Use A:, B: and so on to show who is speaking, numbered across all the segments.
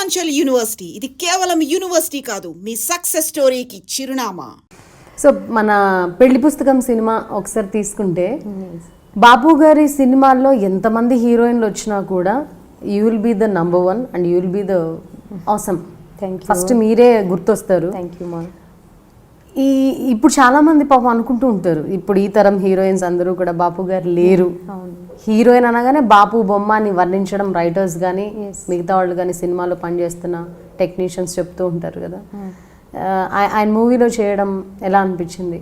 A: Purvanchal university ఇది కేవలం university కాదు, మీ సక్సెస్ స్టోరీకి చిరునామా.
B: సో మన పెళ్లి పుస్తకం సినిమా ఒకసారి తీసుకుంటే బాపు గారి సినిమాల్లో ఎంతమంది హీరోయిన్లు వచ్చినా కూడా you will be the number one and you will be the awesome. First మీరే గుర్తొస్తారు.
C: థ్యాంక్ యూ మా.
B: ఇప్పుడు చాలా మంది పాపం అనుకుంటూ ఉంటారు, ఇప్పుడు ఈ తరం హీరోయిన్స్ అందరూ కూడా బాపు గారు లేరు. హీరోయిన్ అనగానే బాపు బొమ్మ అని వర్ణించడం రైటర్స్ కానీ మిగతా వాళ్ళు కానీ సినిమాలో పనిచేస్తున్న టెక్నీషియన్స్ చెప్తూ ఉంటారు కదా. ఆయన మూవీలో చేయడం ఎలా అనిపించింది?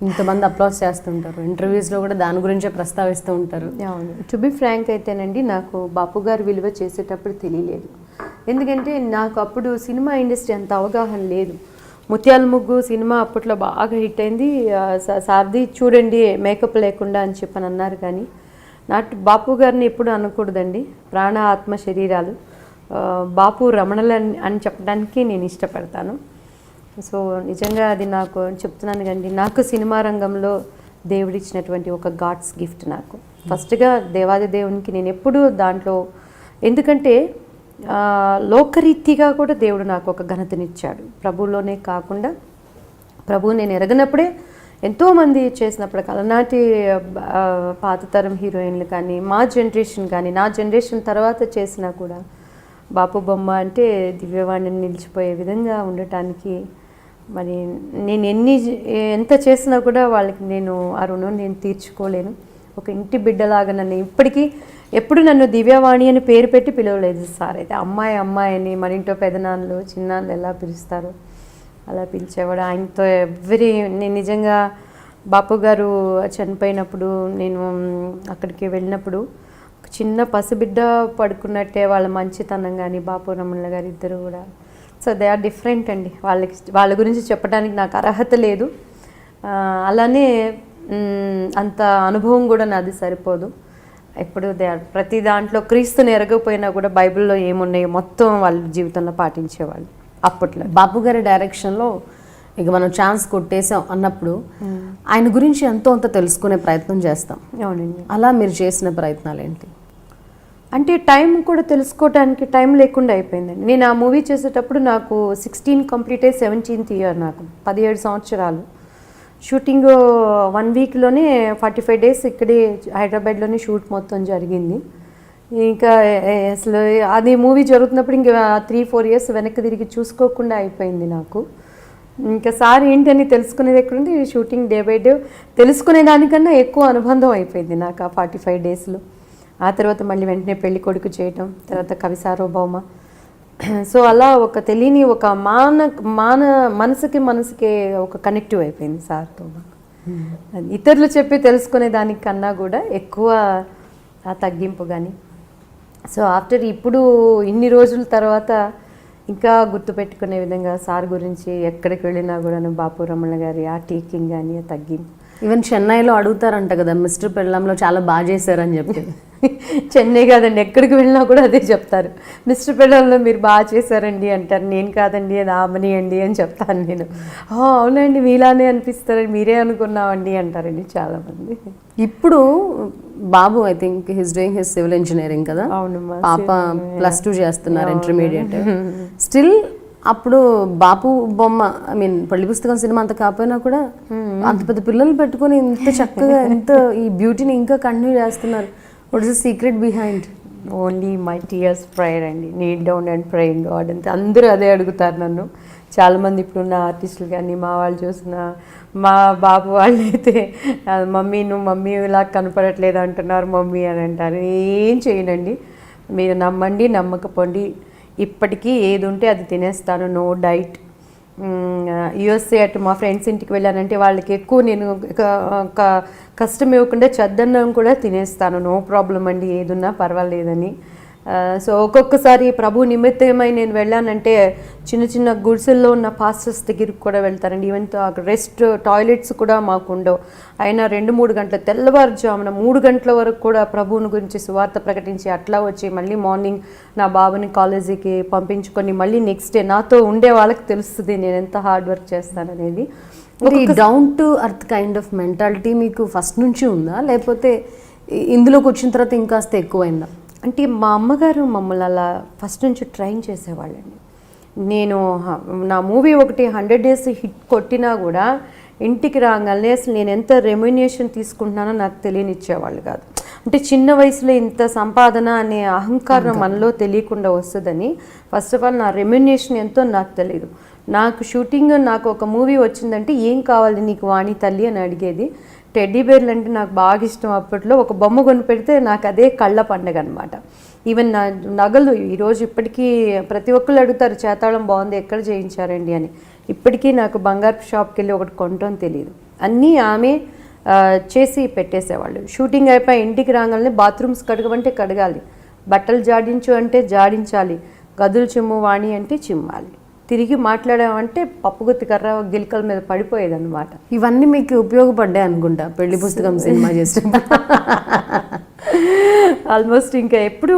B: ఇంతమంది అప్లాస్ చేస్తుంటారు, ఇంటర్వ్యూస్లో కూడా దాని గురించే ప్రస్తావిస్తూ ఉంటారు.
C: అవును, టు బి ఫ్రాంక్ అయితేనండి, నాకు బాపు గారు విలువ చేసేటప్పుడు తెలియలేదు. ఎందుకంటే నాకు అప్పుడు సినిమా ఇండస్ట్రీ అంత అవగాహన లేదు. ముత్యాల ముగ్గు సినిమా అప్పట్లో బాగా హిట్ అయింది. సార్ది చూడండి మేకప్ లేకుండా అని చెప్పని అన్నారు. కానీ బాపు గారిని ఎప్పుడు అనకూడదండి, ప్రాణ ఆత్మ శరీరాలు. బాపు రమణలు అని చెప్పడానికి నేను ఇష్టపడతాను. సో నిజంగా అది నాకు చెప్తున్నాను కండి, నాకు సినిమా రంగంలో దేవుడిచ్చినటువంటి ఒక గాడ్స్ గిఫ్ట్. నాకు ఫస్ట్గా దేవాది దేవునికి నేను ఎప్పుడూ దాంట్లో, ఎందుకంటే లోకరీతిగా కూడా దేవుడు నాకు ఒక ఘనతనిచ్చాడు. ప్రభువులోనే కాకుండా ప్రభువు నేను ఎరగనప్పుడే ఎంతోమంది చేసినప్పుడు, అలనాటి పాత తరం హీరోయిన్లు కానీ మా జనరేషన్ కానీ నా జనరేషన్ తర్వాత చేసినా కూడా బాపు బొమ్మ అంటే దివ్యవాణిని నిలిచిపోయే విధంగా ఉండటానికి మరి నేను ఎంత చేసినా కూడా వాళ్ళకి నేను ఆ రుణం నేను తీర్చుకోలేను. ఒక ఇంటి బిడ్డలాగా నన్ను ఇప్పటికీ ఎప్పుడు నన్ను దివ్యవాణి అని పేరు పెట్టి పిలవలేదు సార్. అయితే అమ్మాయి అమ్మాయి అని మన ఇంట్లో పెదనాన్నలు చిన్నాన్నలు ఎలా పిలుస్తారో అలా పిలిచేవాడు. ఆయనతో నేను నిజంగా బాపు గారు చనిపోయినప్పుడు నేను అక్కడికి వెళ్ళినప్పుడు ఒక చిన్న పసిబిడ్డ పడుకున్నట్టే వాళ్ళ మంచితనం కానీ బాపు రమణ గారు ఇద్దరు కూడా. సో దే ఆర్ డిఫరెంట్ అండి. వాళ్ళ గురించి చెప్పడానికి నాకు అర్హత లేదు. అలానే అంత అనుభవం కూడా నాది సరిపోదు. ఇప్పుడు ప్రతి దాంట్లో క్రీస్తుని ఎరగకపోయినా కూడా బైబిల్లో ఏమున్నాయో మొత్తం వాళ్ళ జీవితంలో పాటించేవాళ్ళు. అప్పట్లో
B: బాపు గారి డైరెక్షన్లో ఇక మనం ఛాన్స్ కొట్టేసాం అన్నప్పుడు ఆయన గురించి ఎంతో అంత తెలుసుకునే ప్రయత్నం చేస్తాం.
C: అవునండి.
B: అలా మీరు చేసిన ప్రయత్నాలు ఏంటి?
C: అంటే టైం కూడా తెలుసుకోవడానికి టైం లేకుండా అయిపోయిందండి. నేను ఆ మూవీ చేసేటప్పుడు నాకు 16 కంప్లీట్ అయ్యి 17th ఇయర్, నాకు 17 సంవత్సరాలు. షూటింగ్ 1 వీక్లోనే 45 days ఇక్కడే హైదరాబాద్లోనే షూట్ మొత్తం జరిగింది. ఇంకా అసలు అది మూవీ జరుగుతున్నప్పుడు ఇంకా 3-4 years వెనక్కి తిరిగి చూసుకోకుండా అయిపోయింది నాకు. ఇంకా సార్ ఏంటని తెలుసుకునేది ఎక్కడుంది, షూటింగ్ డే బై డే తెలుసుకునే దానికన్నా ఎక్కువ అనుబంధం అయిపోయింది నాకు ఆ 45 daysలో. ఆ తర్వాత మళ్ళీ వెంటనే పెళ్లి కొడుకు చేయటం, తర్వాత కవి సార్వభౌమ. సో అలా ఒక తెలియని ఒక మనసుకి ఒక కనెక్టివ్ అయిపోయింది సార్తో. ఇతరులు చెప్పి తెలుసుకునే దానికన్నా కూడా ఎక్కువ ఆ తగ్గింపు కానీ. సో ఆఫ్టర్ ఇప్పుడు ఇన్ని రోజుల తర్వాత ఇంకా గుర్తుపెట్టుకునే విధంగా సార్ గురించి ఎక్కడికి వెళ్ళినా కూడా బాపు రమణ గారి ఆ టీకింగ్ కానీ ఆ తగ్గింపు.
B: ఈవెన్ చెన్నైలో అడుగుతారంట కదా, మిస్టర్ పెళ్ళంలో చాలా బాగా చేశారని చెప్పి.
C: చెన్నై కాదండి, ఎక్కడికి వెళ్ళినా కూడా అదే చెప్తారు, మిస్టర్ పెళ్ళంలో మీరు బాగా చేశారండి అంటారు. నేను కాదండి, అది ఆమని అండి అని చెప్తాను నేను. అవునండి మీలానే అనిపిస్తారండి, మీరే అనుకున్నామండి అంటారండి చాలామంది.
B: ఇప్పుడు బాబు I think his doing his civil engineering కదా.
C: అవును,
B: పాప +2 చేస్తున్నారు, ఇంటర్మీడియట్. స్టిల్ అప్పుడు బాపు బొమ్మ, ఐ మీన్ పెళ్లి పుస్తకం సినిమా అంత కాకపోయినా కూడా అంత పెద్ద పిల్లలు పెట్టుకొని ఇంత చక్కగా ఇంత ఈ బ్యూటీని ఇంకా కంటిన్యూ చేస్తున్నారు. What is the secret behind?
C: Only my tears prayer అండి. Need down and praying God అంతే. అందరూ అదే అడుగుతారు నన్ను. చాలామంది ఇప్పుడున్న ఆర్టిస్టులు కానీ మా వాళ్ళు చూసిన మా బాబు వాళ్ళు అయితే, మమ్మీ నువ్వు మమ్మీ ఇలా కనపడట్లేదు అంటున్నారు మమ్మీ అని అంటారు. ఏం చేయనండి, మీరు నమ్మండి నమ్మకపోండి, ఇప్పటికీ ఏది ఉంటే అది తినేస్తాను. No diet. యూఎస్ఏ అటు మా ఫ్రెండ్స్ ఇంటికి వెళ్ళానంటే వాళ్ళకి ఎక్కువ నేను కష్టం ఇవ్వకుండా చద్దన్నం కూడా తినేస్తాను. నో ప్రాబ్లం అండి, ఏదున్నా పర్వాలేదని. సో ఒక్కొక్కసారి ప్రభు నిమిత్తమై నేను వెళ్ళానంటే చిన్న చిన్న గుడిసెల్లో ఉన్న పాస్టర్స్ దగ్గరికి కూడా వెళ్తారండి. ఈవెన్ రెస్ట్ టాయిలెట్స్ కూడా మాకు ఉండవు. అయినా 2-3 గంటల తెల్లవారుజామున 3 గంటల వరకు కూడా ప్రభువుని గురించి సువార్త ప్రకటించి అట్లా వచ్చి మళ్ళీ మార్నింగ్ నా బాబుని కాలేజీకి పంపించుకొని మళ్ళీ నెక్స్ట్ డే నాతో ఉండే వాళ్ళకి తెలుస్తుంది నేను ఎంత హార్డ్ వర్క్ చేస్తాననేది.
B: Down to earth kind of mentality మీకు ఫస్ట్ నుంచి ఉందా, లేకపోతే ఇందులోకి వచ్చిన తర్వాత ఇంకాస్త ఎక్కువైందా?
C: అంటే మా అమ్మగారు మమ్మల్ని అలా ఫస్ట్ నుంచి ట్రైన్ చేసేవాళ్ళండి. నేను నా మూవీ ఒకటి 100 days హిట్ కొట్టినా కూడా ఇంటికి రాగానే అసలు నేను ఎంత రెమ్యునేషన్ తీసుకుంటున్నానో నాకు తెలియనిచ్చేవాళ్ళు కాదు. అంటే చిన్న వయసులో ఇంత సంపాదన అనే అహంకారం మనలో తెలియకుండా వస్తుందని ఫస్ట్ ఆఫ్ ఆల్ నా రెమ్యునేషన్ ఎంతో నాకు తెలియదు. నాకు షూటింగ్, నాకు ఒక మూవీ వచ్చిందంటే ఏం కావాలి నీకు వాణి తల్లి అని అడిగేది. టెడ్డీ బేర్లు అంటే నాకు బాగా ఇష్టం. అప్పట్లో ఒక బొమ్మ కొని పెడితే నాకు అదే కళ్ళ పండగ అనమాట. ఈవెన్ నా నగలు ఈరోజు ఇప్పటికీ ప్రతి ఒక్కళ్ళు అడుగుతారు చేతాళం బాగుంది ఎక్కడ చేయించారండి అని. ఇప్పటికీ నాకు బంగారు షాప్కి వెళ్ళి ఒకటి కొనటం తెలియదు. అన్నీ ఆమె చేసి పెట్టేసేవాళ్ళు. షూటింగ్ అయిపోయి ఇంటికి రాగానే బాత్రూమ్స్ కడగమంటే కడగాలి, బట్టలు జాడించు అంటే జాడించాలి, గదులు చిమ్ము వాణి అంటే చిమ్మాలి, తిరిగి మాట్లాడామంటే పప్పుగుత్తి కర్ర గిల్కల మీద పడిపోయేది అనమాట.
B: ఇవన్నీ మీకు ఉపయోగపడ్డాయి అనుకుంటా పెళ్లి పుస్తకం సినిమా చేస్తే.
C: ఆల్మోస్ట్ ఇంకా ఎప్పుడు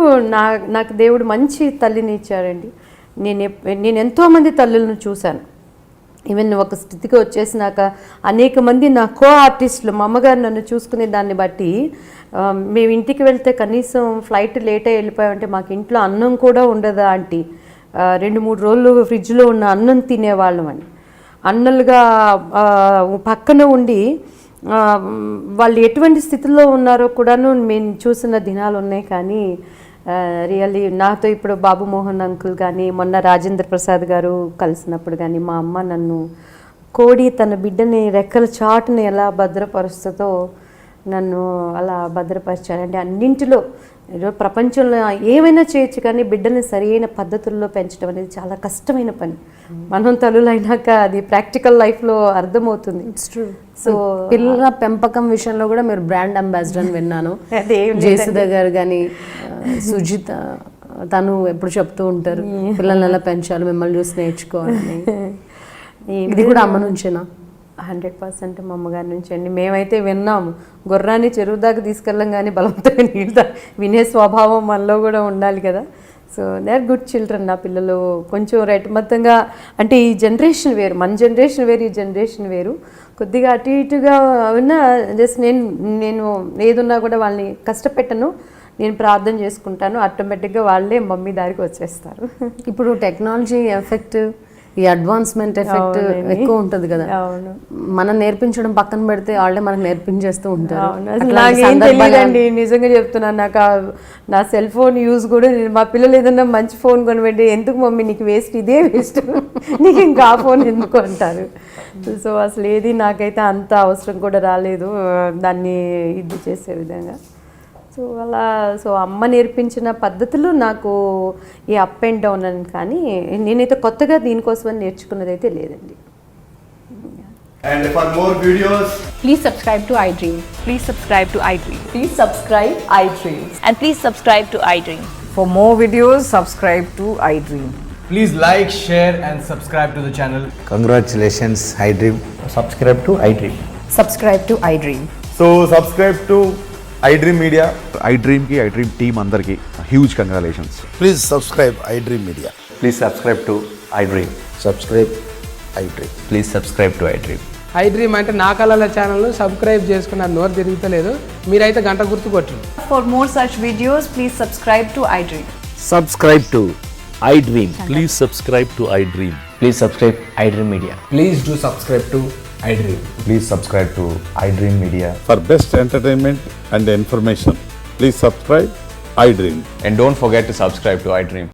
C: నాకు దేవుడు మంచి తల్లిని ఇచ్చారండి. నేను ఎంతోమంది తల్లులను చూశాను. ఈవెన్ ఒక స్థితికి వచ్చేసినాక అనేక మంది నా కో ఆర్టిస్టులు మా అమ్మగారు నన్ను చూసుకునే దాన్ని బట్టి మేము ఇంటికి వెళ్తే కనీసం ఫ్లైట్ లేట్ అయ్యి వెళ్ళిపోయామంటే మాకు ఇంట్లో అన్నం కూడా ఉండదా ఆంటీ, 2-3 రోజులు ఫ్రిడ్జ్లో ఉన్న అన్నం తినేవాళ్ళం అని అన్నలుగా పక్కన ఉండి వాళ్ళు ఎటువంటి స్థితిలో ఉన్నారో కూడాను మేము చూసిన దినాలు ఉన్నాయి. కానీ రియల్లీ నాతో ఇప్పుడు బాబు మోహన్ అంకుల్ కానీ మొన్న రాజేంద్ర ప్రసాద్ గారు కలిసినప్పుడు కానీ మా అమ్మ నన్ను కోడి తన బిడ్డని రెక్కల చాటుని ఎలా భద్రపరుస్తుందో నన్ను అలా భద్రపరిచారంటే అన్నింటిలో ఈరోజు ప్రపంచంలో ఏమైనా చేయొచ్చు కానీ బిడ్డని సరైన పద్ధతుల్లో పెంచడం అనేది చాలా కష్టమైన పని. మనం తల్లులైనాక అది ప్రాక్టికల్ లైఫ్లో అర్థమవుతుంది.
B: సో పిల్లల పెంపకం విషయంలో కూడా మీరు బ్రాండ్ అంబాసిడర్ అని విన్నాను. జయసుధ గారు కానీ సుజిత తను ఎప్పుడు చెప్తూ ఉంటారు పిల్లల్ని ఎలా పెంచాలి, మిమ్మల్ని చూసి నేర్చుకోవాలని. ఇది కూడా అమ్మ నుంచేనా?
C: 100% మా అమ్మగారి నుంచి అండి. మేమైతే విన్నాము గుర్రాన్ని చెరువు దాకా తీసుకెళ్ళం కానీ బలవంతంగా నీళ్ళు వినే స్వభావం మనలో కూడా ఉండాలి కదా. So they are good children. నా పిల్లలు కొంచెం రైట్మత్తంగా అంటే ఈ జనరేషన్ వేరు, మన జనరేషన్ వేరు, ఈ జనరేషన్ వేరు. కొద్దిగా అటు ఇటుగా ఉన్నా జస్ట్ నేను ఏదున్నా కూడా వాళ్ళని కష్టపెట్టను, నేను ప్రార్థన చేసుకుంటాను, ఆటోమేటిక్గా వాళ్ళే మమ్మీ దారికి వచ్చేస్తారు.
B: ఇప్పుడు టెక్నాలజీ ఎఫెక్ట్, ఈ అడ్వాన్స్మెంట్ ఎఫెక్ట్ ఎక్కువ ఉంటుంది కదా. మనం నేర్పించడం పక్కన పెడితే వాళ్ళే మనకు నేర్పించేస్తూ ఉంటారు.
C: నాకేం తెలియదండి, నిజంగా చెప్తున్నాను. నాకు నా సెల్ ఫోన్ యూజ్ కూడా మా పిల్లలు ఏదన్నా మంచి ఫోన్ కొనిపెట్టి ఎందుకు మమ్మీ నీకు వేస్ట్, ఇదే వేస్ట్, నీకు ఇంకా ఆ ఫోన్ ఎందుకు అంటారు. సో అసలు ఏది నాకైతే అంత అవసరం కూడా రాలేదు దాన్ని ఇది చేసే విధంగా. సో అలా అమ్మ నేర్పించిన పద్ధతులు నాకు ఈ అప్ అండ్ డౌన్ అని కానీ నేనైతే కొత్తగా దీనికోసమని నేర్చుకున్నది అయితే లేదండి.
D: And for more videos,
E: Please subscribe to iDream.
F: Please subscribe to iDream.
E: Please subscribe iDream.
F: And please subscribe to iDream.
E: For more videos, subscribe to iDream.
D: please like, share and subscribe to the channel.
G: Congratulations, iDream.
D: Subscribe to iDream.
E: Subscribe to iDream.
D: So subscribe to iDream Media.
H: iDream team అందరికి huge congratulations.
G: Please subscribe iDream Media.
I: Please subscribe to iDream.
G: Subscribe iDream.
I: Please subscribe to iDream.
J: iDream అంటే నా కళల ఛానల్ను subscribe చేసుకున్న నోరు తిరుగుతలేదు, మీరైతే గంట గుర్తు కొట్టండి.
E: For more such videos, please subscribe to iDream.
I: Subscribe to iDream.
H: Please subscribe to iDream.
I: Please subscribe iDream Media.
D: Please do subscribe to iDream.
I: Please subscribe to iDream Media.
H: For best entertainment and information, please subscribe iDream.
I: And don't forget to subscribe to iDream.